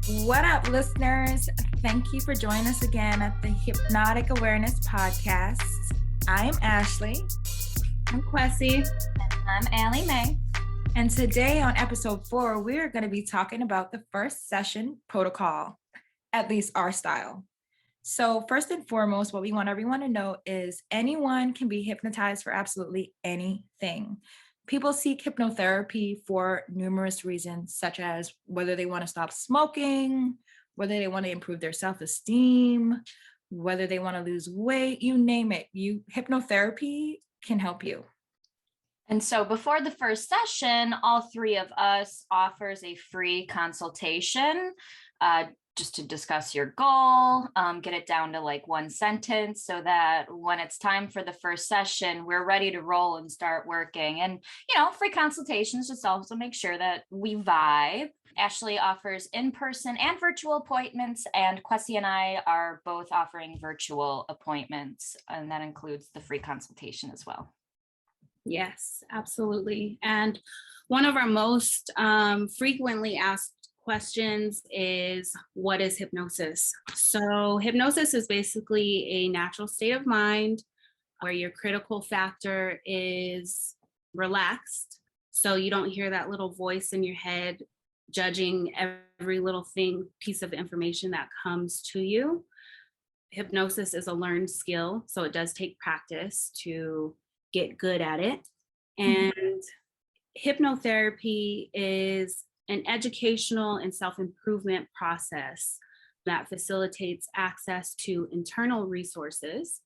What up, listeners? Thank you for joining us again at the Hypnotic Awareness Podcast. I'm Ashleigh. I'm Quessie. I'm Ali Mae. And today on episode 4, we're going to be talking about the first session protocol, at least our style. So first and foremost, what we want everyone to know is anyone can be hypnotized for absolutely anything. People seek hypnotherapy for numerous reasons, such as whether they want to stop smoking, whether they want to improve their self-esteem, whether they want to lose weight, you name it. Hypnotherapy can help you. And so before the first session, all three of us offers a free consultation just to discuss your goal, get it down to like one sentence so that when it's time for the first session, we're ready to roll and start working. And, free consultations just also make sure that we vibe. Ashleigh offers in-person and virtual appointments, and Quessie and I are both offering virtual appointments, and that includes the free consultation as well. Yes, absolutely. And one of our most frequently asked questions is, what is hypnosis? So hypnosis is basically a natural state of mind where your critical factor is relaxed. So you don't hear that little voice in your head judging every little piece of information that comes to you. Hypnosis is a learned skill, so it does take practice to get good at it. And hypnotherapy is an educational and self-improvement process that facilitates access to internal resources,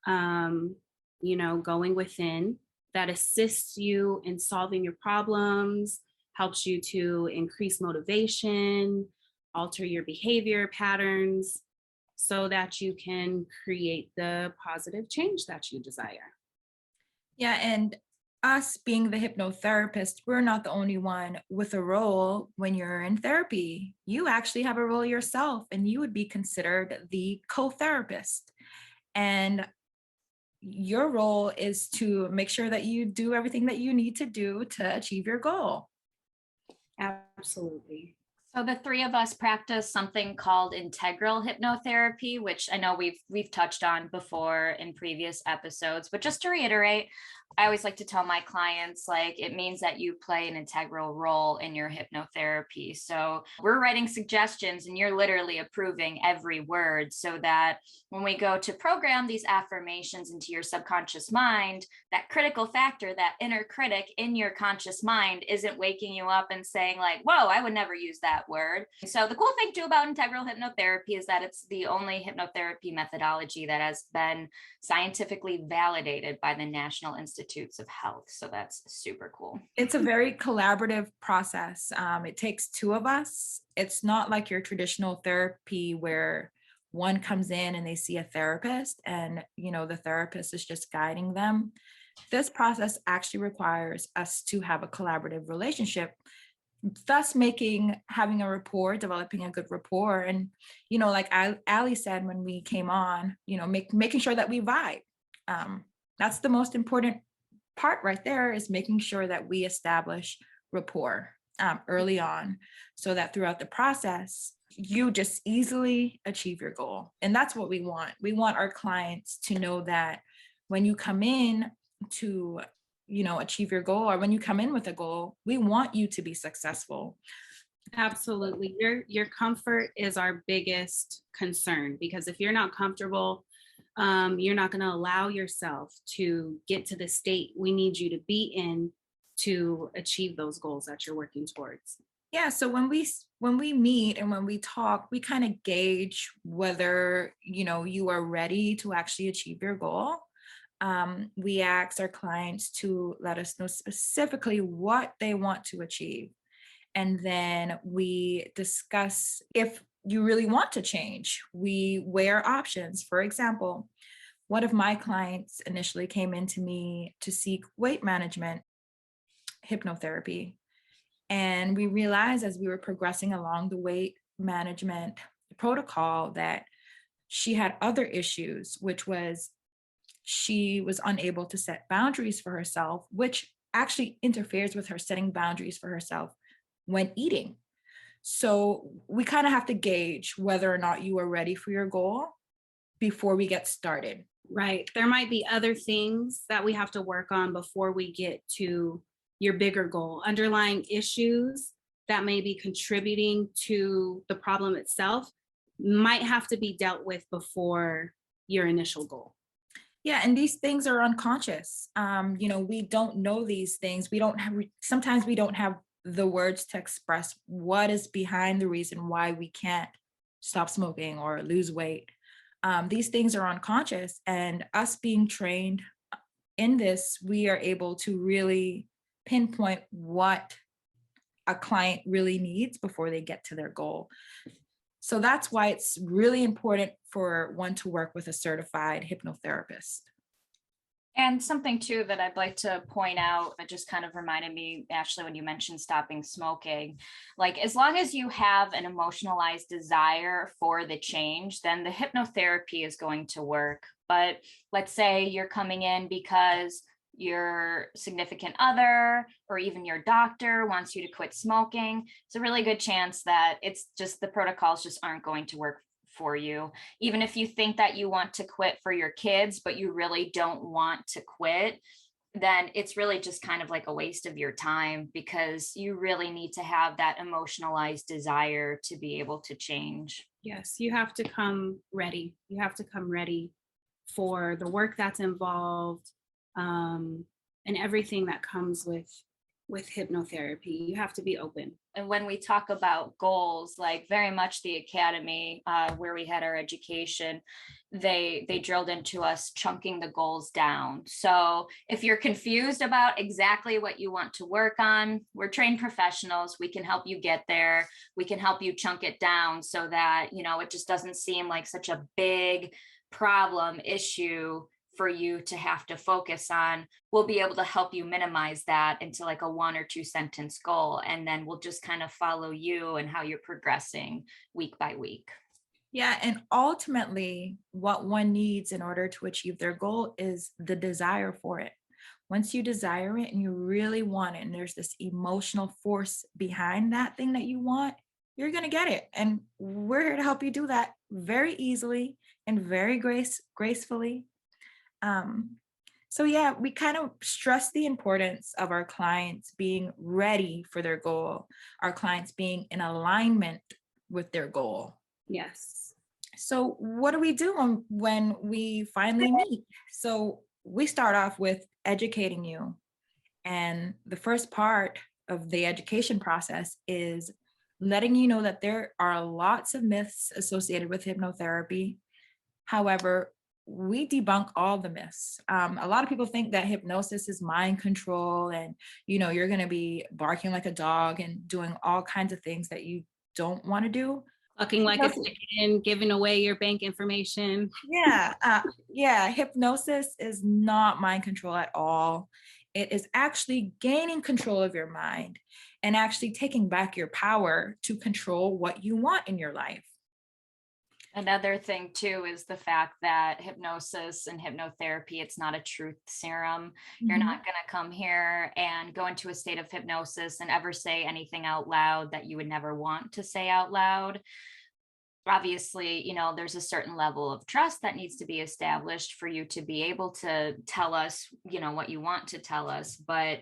going within, that assists you in solving your problems, helps you to increase motivation, alter your behavior patterns, so that you can create the positive change that you desire. Yeah, and us being the hypnotherapist, we're not the only one with a role when you're in therapy. You actually have a role yourself, and you would be considered the co-therapist. And your role is to make sure that you do everything that you need to do to achieve your goal. Absolutely. So the three of us practice something called integral hypnotherapy, which I know we've touched on before in previous episodes, but just to reiterate, I always like to tell my clients, it means that you play an integral role in your hypnotherapy. So we're writing suggestions and you're literally approving every word, so that when we go to program these affirmations into your subconscious mind, that critical factor, that inner critic in your conscious mind isn't waking you up and saying whoa, I would never use that word. So the cool thing too about integral hypnotherapy is that it's the only hypnotherapy methodology that has been scientifically validated by the National Institutes of Health. So that's super cool. It's a very collaborative process. It takes two of us. It's not like your traditional therapy where one comes in and they see a therapist and, the therapist is just guiding them. This process actually requires us to have a collaborative relationship, thus having a rapport, developing a good rapport. And, like Ali said when we came on, making sure that we vibe. That's the most important part right there, is making sure that we establish rapport early on, so that throughout the process, you just easily achieve your goal. And that's what we want. We want our clients to know that when you come in to achieve your goal, or when you come in with a goal, we want you to be successful. Absolutely. Your comfort is our biggest concern, because if you're not comfortable, you're not going to allow yourself to get to the state we need you to be in to achieve those goals that you're working towards. Yeah. So when we meet and when we talk, we kind of gauge whether, you are ready to actually achieve your goal. We ask our clients to let us know specifically what they want to achieve. And then we discuss if you really want to change. We weigh our options. For example, one of my clients initially came into me to seek weight management hypnotherapy. And we realized as we were progressing along the weight management protocol that she had other issues, which was she was unable to set boundaries for herself, which actually interferes with her setting boundaries for herself when eating. So we kind of have to gauge whether or not you are ready for your goal before we get started. Right. There might be other things that we have to work on before we get to your bigger goal, underlying issues that may be contributing to the problem itself might have to be dealt with before your initial goal. Yeah, and these things are unconscious. We don't know these things. Sometimes we don't have the words to express what is behind the reason why we can't stop smoking or lose weight. These things are unconscious, and us being trained in this, we are able to really pinpoint what a client really needs before they get to their goal. So that's why it's really important for one to work with a certified hypnotherapist. And something too that I'd like to point out that just kind of reminded me, Ashleigh, when you mentioned stopping smoking, like as long as you have an emotionalized desire for the change, then the hypnotherapy is going to work. But let's say you're coming in because your significant other or even your doctor wants you to quit smoking. It's a really good chance that it's just the protocols just aren't going to work for you. Even if you think that you want to quit for your kids, but you really don't want to quit, then it's really just kind of like a waste of your time, because you really need to have that emotionalized desire to be able to change. Yes, you have to come ready. You have to come ready for the work that's involved, and everything that comes with hypnotherapy. You have to be open. And when we talk about goals, like very much the academy where we had our education, they drilled into us chunking the goals down. So if you're confused about exactly what you want to work on, we're trained professionals. We can help you get there. We can help you chunk it down so that, it just doesn't seem like such a big problem issue for you to have to focus on. We'll be able to help you minimize that into like a 1 or 2 sentence goal. And then we'll just kind of follow you and how you're progressing week by week. Yeah, and ultimately, what one needs in order to achieve their goal is the desire for it. Once you desire it and you really want it, and there's this emotional force behind that thing that you want, you're going to get it. And we're here to help you do that very easily and very gracefully. So yeah, we kind of stress the importance of our clients being ready for their goal, our clients being in alignment with their goal. Yes. So what do we do when we finally meet? So we start off with educating you. And the first part of the education process is letting you know that there are lots of myths associated with hypnotherapy. However, we debunk all the myths. A lot of people think that hypnosis is mind control and, you're going to be barking like a dog and doing all kinds of things that you don't want to do. Looking like a chicken, giving away your bank information. Yeah. Hypnosis is not mind control at all. It is actually gaining control of your mind and actually taking back your power to control what you want in your life. Another thing too is the fact that hypnosis and hypnotherapy, it's not a truth serum. You're not going to come here and go into a state of hypnosis and ever say anything out loud that you would never want to say out loud. Obviously, there's a certain level of trust that needs to be established for you to be able to tell us, what you want to tell us, but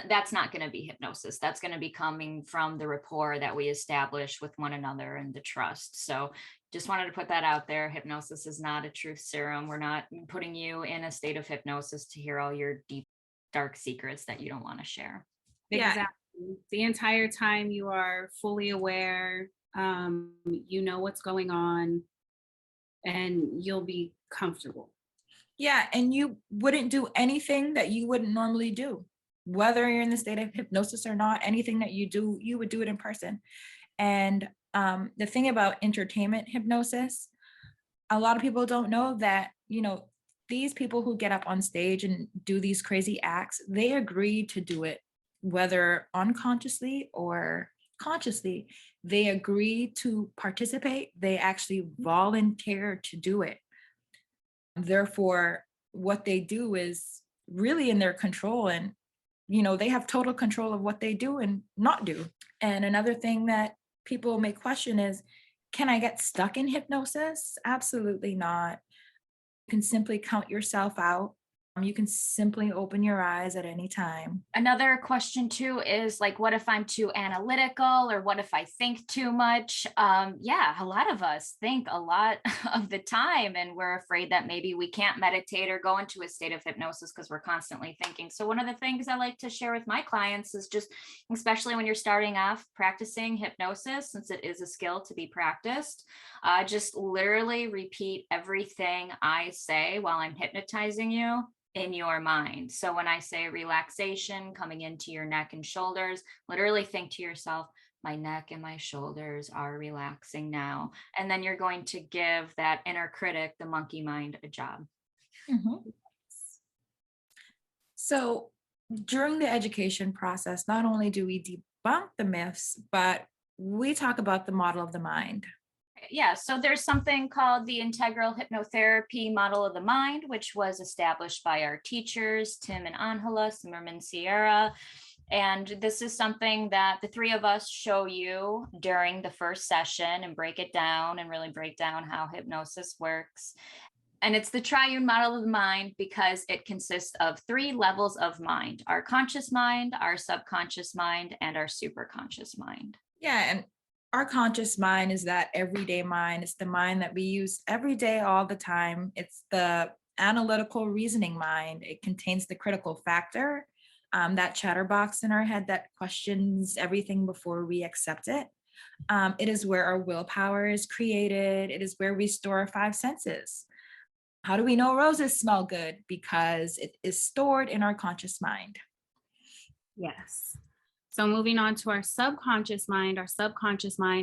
that's not going to be hypnosis. That's going to be coming from the rapport that we establish with one another and the trust. So just wanted to put that out there. Hypnosis is not a truth serum. We're not putting you in a state of hypnosis to hear all your deep, dark secrets that you don't want to share. Exactly. The entire time you are fully aware, you know what's going on, and you'll be comfortable. Yeah, and you wouldn't do anything that you wouldn't normally do. Whether you're in the state of hypnosis or not, anything that you do, you would do it in person. And the thing about entertainment hypnosis, a lot of people don't know that, these people who get up on stage and do these crazy acts, they agree to do it, whether unconsciously or consciously. They agree to participate. They actually volunteer to do it. Therefore, what they do is really in their control, and they have total control of what they do and not do. And another thing that people may question is, can I get stuck in hypnosis? Absolutely not. You can simply count yourself out. You can simply open your eyes at any time. Another question too is like, what if I'm too analytical, or what if I think too much? Yeah, a lot of us think a lot of the time, and we're afraid that maybe we can't meditate or go into a state of hypnosis because we're constantly thinking. So one of the things I like to share with my clients is just, especially when you're starting off practicing hypnosis, since it is a skill to be practiced, just literally repeat everything I say while I'm hypnotizing you in your mind. So when I say relaxation coming into your neck and shoulders, literally think to yourself, my neck and my shoulders are relaxing now. And then you're going to give that inner critic, the monkey mind, a job. Mhm. So during the education process, not only do we debunk the myths, but we talk about the model of the mind. Yeah, so there's something called the integral hypnotherapy model of the mind, which was established by our teachers, Tim and Angela, Simmerman, Sierra. And this is something that the three of us show you during the first session and break it down and really break down how hypnosis works. And it's the triune model of the mind because it consists of three levels of mind: our conscious mind, our subconscious mind, and our superconscious mind. Yeah, and our conscious mind is that everyday mind. It's the mind that we use every day, all the time. It's the analytical reasoning mind. It contains the critical factor, that chatterbox in our head that questions everything before we accept it. It is where our willpower is created. It is where we store our five senses. How do we know roses smell good? Because it is stored in our conscious mind. Yes. So moving on to our subconscious mind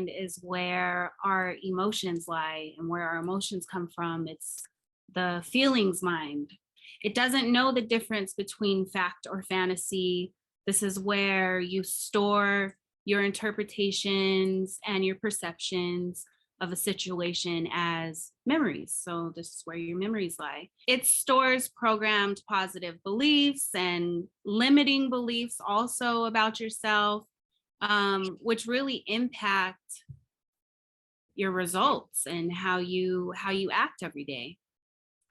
is where our emotions lie and where our emotions come from. It's the feelings mind. It doesn't know the difference between fact or fantasy. This is where you store your interpretations and your perceptions of a situation as memories. So this is where your memories lie. It stores programmed positive beliefs and limiting beliefs also about yourself, which really impact your results and how you act every day.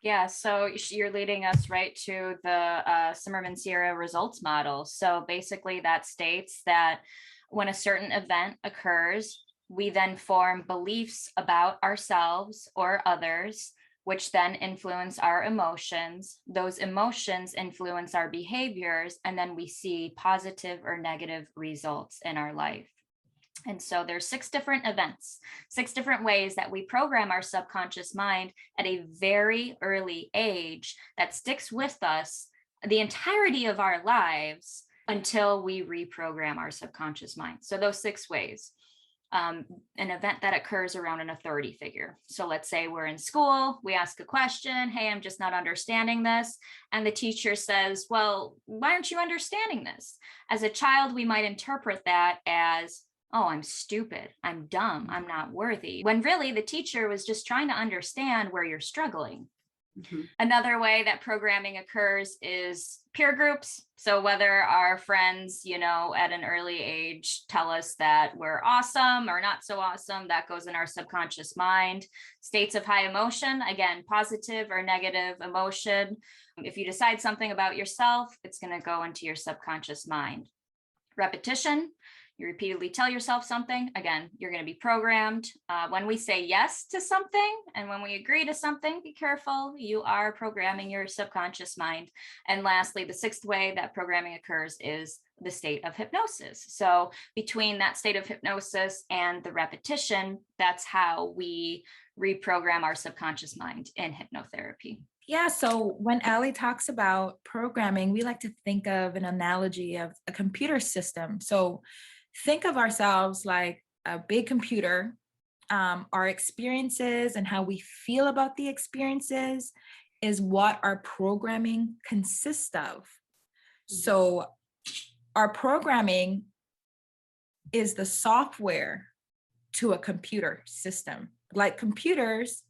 Yeah, so you're leading us right to the Simmerman Sierra results model. So basically that states that when a certain event occurs, we then form beliefs about ourselves or others, which then influence our emotions. Those emotions influence our behaviors, and then we see positive or negative results in our life. And so there's 6 different events, 6 different ways that we program our subconscious mind at a very early age that sticks with us the entirety of our lives until we reprogram our subconscious mind. So those 6 ways. An event that occurs around an authority figure. So let's say we're in school, we ask a question, hey, I'm just not understanding this. And the teacher says, well, why aren't you understanding this? As a child, we might interpret that as, oh, I'm stupid, I'm dumb, I'm not worthy. When really the teacher was just trying to understand where you're struggling. Mm-hmm. Another way that programming occurs is peer groups. So whether our friends, at an early age tell us that we're awesome or not so awesome, that goes in our subconscious mind. States of high emotion, again, positive or negative emotion. If you decide something about yourself, it's going to go into your subconscious mind. Repetition. You repeatedly tell yourself something, again, you're going to be programmed. When we say yes to something and when we agree to something, be careful, you are programming your subconscious mind. And lastly, the 6th way that programming occurs is the state of hypnosis. So between that state of hypnosis and the repetition, that's how we reprogram our subconscious mind in hypnotherapy. Yeah, so when Ali talks about programming, we like to think of an analogy of a computer system. So think of ourselves like a big computer. Our experiences and how we feel about the experiences is what our programming consists of. So our programming is the software to a computer system. Like computers,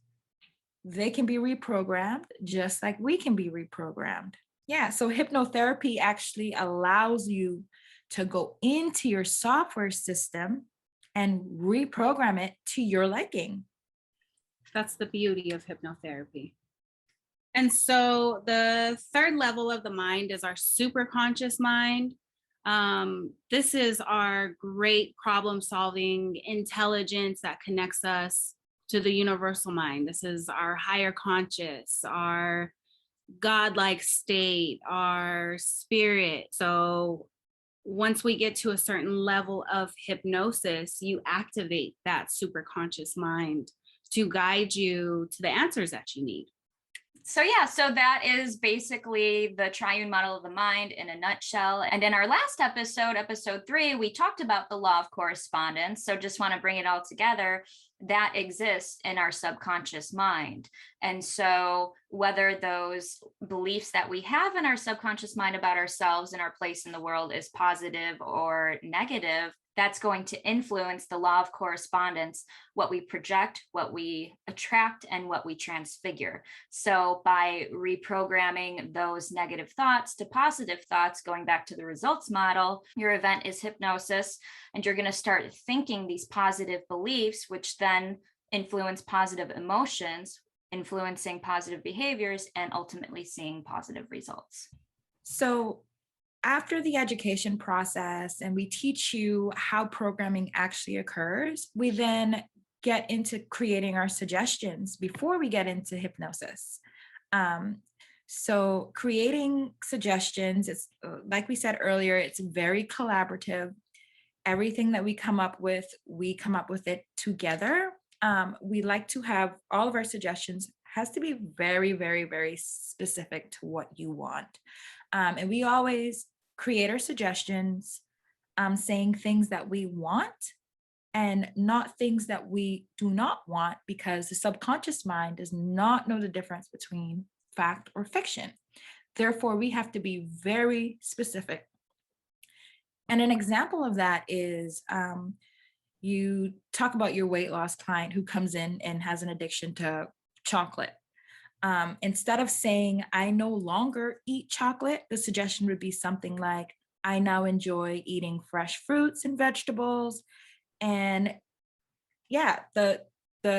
they can be reprogrammed just like we can be reprogrammed. Yeah, so hypnotherapy actually allows you to go into your software system and reprogram it to your liking. That's the beauty of hypnotherapy. And so the third level of the mind is our superconscious mind. This is our great problem solving intelligence that connects us to the universal mind. This is our higher conscious, our godlike state, our spirit. So once we get to a certain level of hypnosis, you activate that superconscious mind to guide you to the answers that you need. So yeah, so that is basically the triune model of the mind in a nutshell. And in our last episode, episode 3, we talked about the law of correspondence. So just want to bring it all together. That exists in our subconscious mind. And so whether those beliefs that we have in our subconscious mind about ourselves and our place in the world is positive or negative, that's going to influence the law of correspondence, what we project, what we attract, and what we transfigure. So by reprogramming those negative thoughts to positive thoughts, going back to the results model, your event is hypnosis, and you're going to start thinking these positive beliefs, which then influence positive emotions, influencing positive behaviors, and ultimately seeing positive results. So after the education process and we teach you how programming actually occurs, we then get into creating our suggestions before we get into hypnosis. So creating suggestions, it's like we said earlier, it's very collaborative. Everything that we come up with it together. We like to have all of our suggestions has to be very, very, very specific to what you want. And we always create our suggestions saying things that we want and not things that we do not want, because the subconscious mind does not know the difference between fact or fiction. Therefore, we have to be very specific. And an example of that is you talk about your weight loss client who comes in and has an addiction to chocolate. Instead of saying, I no longer eat chocolate, the suggestion would be something like, I now enjoy eating fresh fruits and vegetables. And yeah, the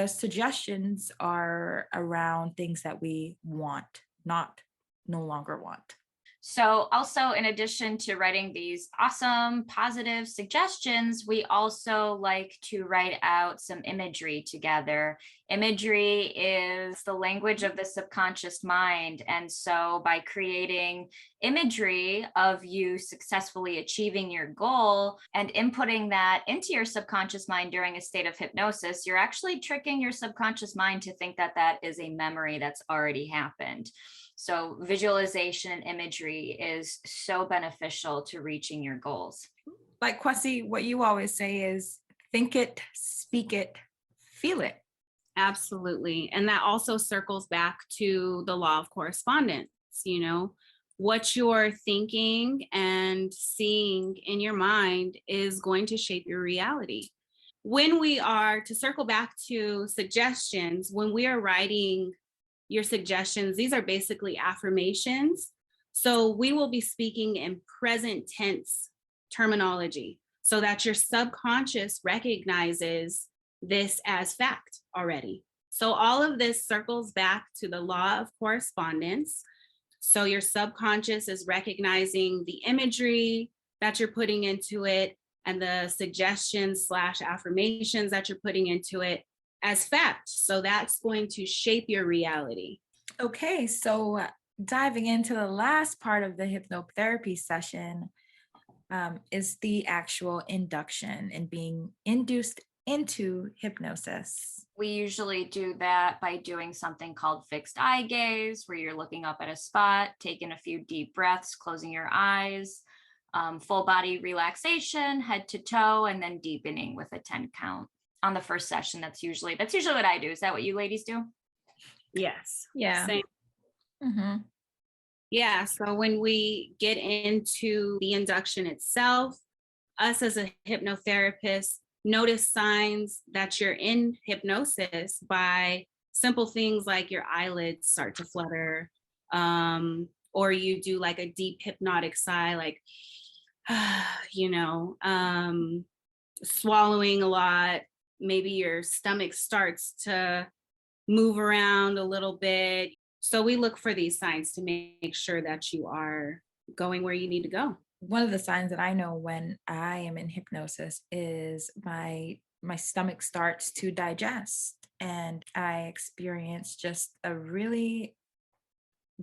suggestions are around things that we want, not no longer want. So also, in addition to writing these awesome positive suggestions, we also like to write out some imagery together. Imagery is the language of the subconscious mind. And so by creating imagery of you successfully achieving your goal and inputting that into your subconscious mind during a state of hypnosis, you're actually tricking your subconscious mind to think that that is a memory that's already happened. So visualization and imagery is so beneficial to reaching your goals. Like Quessie, what you always say is think it, speak it, feel it. Absolutely. And that also circles back to the law of correspondence. You know, what you're thinking and seeing in your mind is going to shape your reality. When we are, to circle back to suggestions, when we are writing your suggestions, these are basically affirmations. So we will be speaking in present tense terminology so that your subconscious recognizes this as fact already. So all of this circles back to the law of correspondence. So your subconscious is recognizing the imagery that you're putting into it and the suggestions / affirmations that you're putting into it as fact. So that's going to shape your reality. Okay, so diving into the last part of the hypnotherapy session is the actual induction and being induced into hypnosis. We usually do that by doing something called fixed eye gaze, where you're looking up at a spot, taking a few deep breaths, closing your eyes, full body relaxation, head to toe, and then deepening with a 10 count. On the first session, that's usually what I do. Is that what you ladies do? Yes. Yeah. Same. Mm-hmm. Yeah. So when we get into the induction itself, us as a hypnotherapist notice signs that you're in hypnosis by simple things like your eyelids start to flutter, or you do like a deep hypnotic sigh, like, you know, swallowing a lot, maybe your stomach starts to move around a little bit. So we look for these signs to make sure that you are going where you need to go. One of the signs that I know when I am in hypnosis is my stomach starts to digest and I experience just a really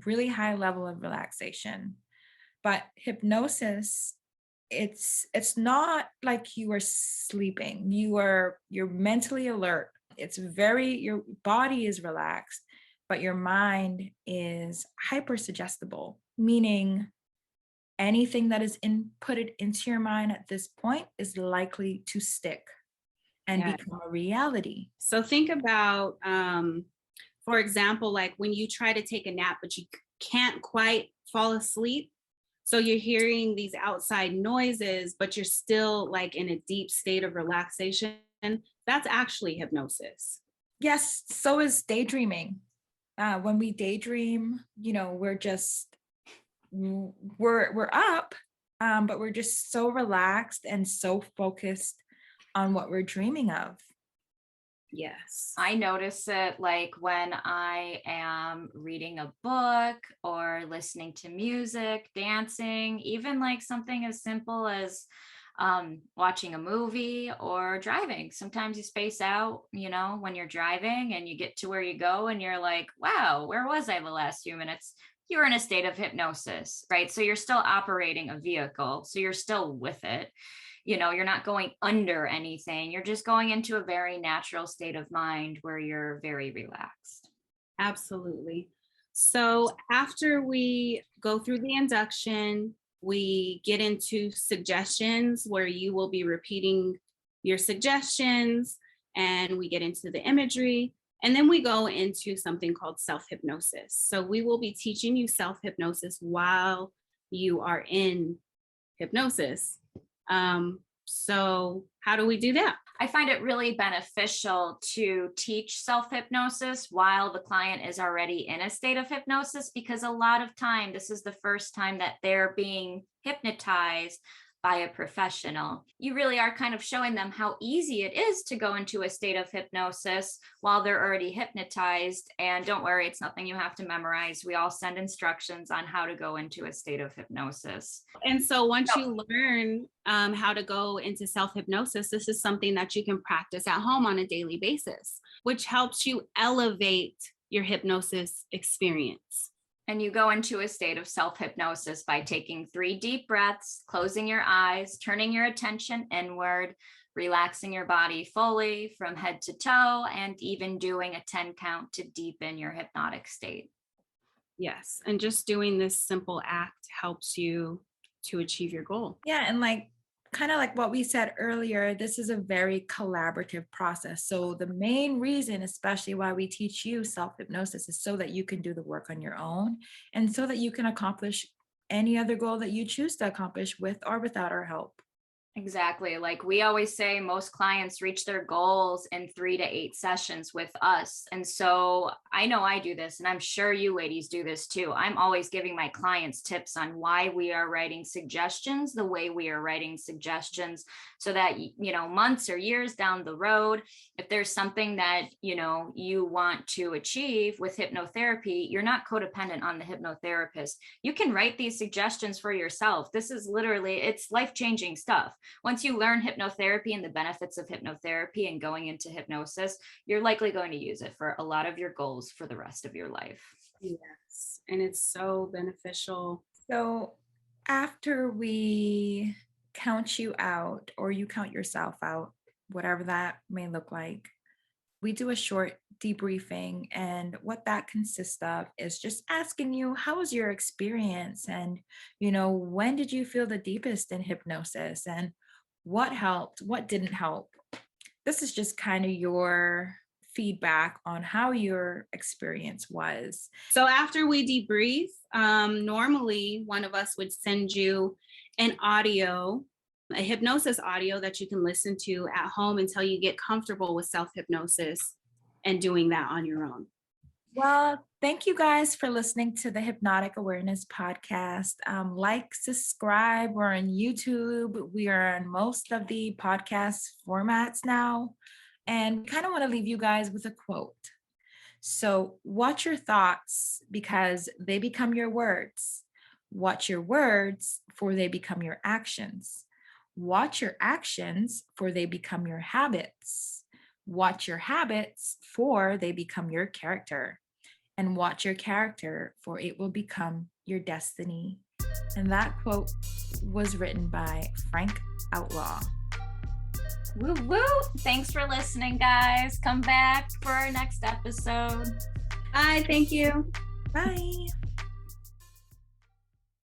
really high level of relaxation. But hypnosis, it's not like you are sleeping. You're mentally alert. It's very your body is relaxed, but your mind is hyper suggestible, meaning anything that is inputted into your mind at this point is likely to stick and Yeah. become a reality. So think about, for example, like when you try to take a nap, but you can't quite fall asleep. So you're hearing these outside noises, but you're still like in a deep state of relaxation. That's actually hypnosis. Yes, so is daydreaming. When we daydream, we're just we're up, but we're just so relaxed and so focused on what we're dreaming of. Yes. I notice it like when I am reading a book or listening to music, dancing, even like something as simple as watching a movie or driving. Sometimes you space out, when you're driving and you get to where you go and you're like, wow, where was I the last few minutes? You're in a state of hypnosis, right? So you're still operating a vehicle. So you're still with it. You're not going under anything. You're just going into a very natural state of mind where you're very relaxed. Absolutely. So after we go through the induction, we get into suggestions where you will be repeating your suggestions, and we get into the imagery. And then we go into something called self-hypnosis. So we will be teaching you self-hypnosis while you are in hypnosis. So how do we do that? I find it really beneficial to teach self-hypnosis while the client is already in a state of hypnosis, because a lot of time, this is the first time that they're being hypnotized by a professional. You really are kind of showing them how easy it is to go into a state of hypnosis while they're already hypnotized. And don't worry, it's nothing you have to memorize. We all send instructions on how to go into a state of hypnosis. And so once you learn how to go into self-hypnosis, this is something that you can practice at home on a daily basis, which helps you elevate your hypnosis experience. And you go into a state of self-hypnosis by taking 3 deep breaths, closing your eyes, turning your attention inward, relaxing your body fully from head to toe, and even doing a 10 count to deepen your hypnotic state. Yes. And just doing this simple act helps you to achieve your goal. Yeah, and kind of like what we said earlier, this is a very collaborative process. So the main reason, especially why we teach you self-hypnosis, is so that you can do the work on your own and so that you can accomplish any other goal that you choose to accomplish with or without our help. Exactly. Like we always say, most clients reach their goals in 3 to 8 sessions with us. And so I know I do this, and I'm sure you ladies do this too. I'm always giving my clients tips on why we are writing suggestions the way we are writing suggestions, so that, months or years down the road, if there's something that, you want to achieve with hypnotherapy, you're not codependent on the hypnotherapist. You can write these suggestions for yourself. This is literally, it's life-changing stuff. Once you learn hypnotherapy and the benefits of hypnotherapy and going into hypnosis, you're likely going to use it for a lot of your goals for the rest of your life. Yes. And it's so beneficial. So after we count you out, or you count yourself out, whatever that may look like, we do a short debriefing. And what that consists of is just asking you, how was your experience? And, when did you feel the deepest in hypnosis? And what helped? What didn't help? This is just kind of your feedback on how your experience was. So after we debrief, normally one of us would send you an audio, a hypnosis audio that you can listen to at home until you get comfortable with self-hypnosis and doing that on your own. Well, thank you guys for listening to the Hypnotic Awareness Podcast. Like, subscribe. We're on YouTube. We are on most of the podcast formats now. And we kind of want to leave you guys with a quote. So watch your thoughts because they become your words. Watch your words for they become your actions. Watch your actions for they become your habits. Watch your habits for they become your character. And watch your character for it will become your destiny. And that quote was written by Frank Outlaw. Woo woo. Thanks for listening, guys. Come back for our next episode. Bye. Thank you. Bye.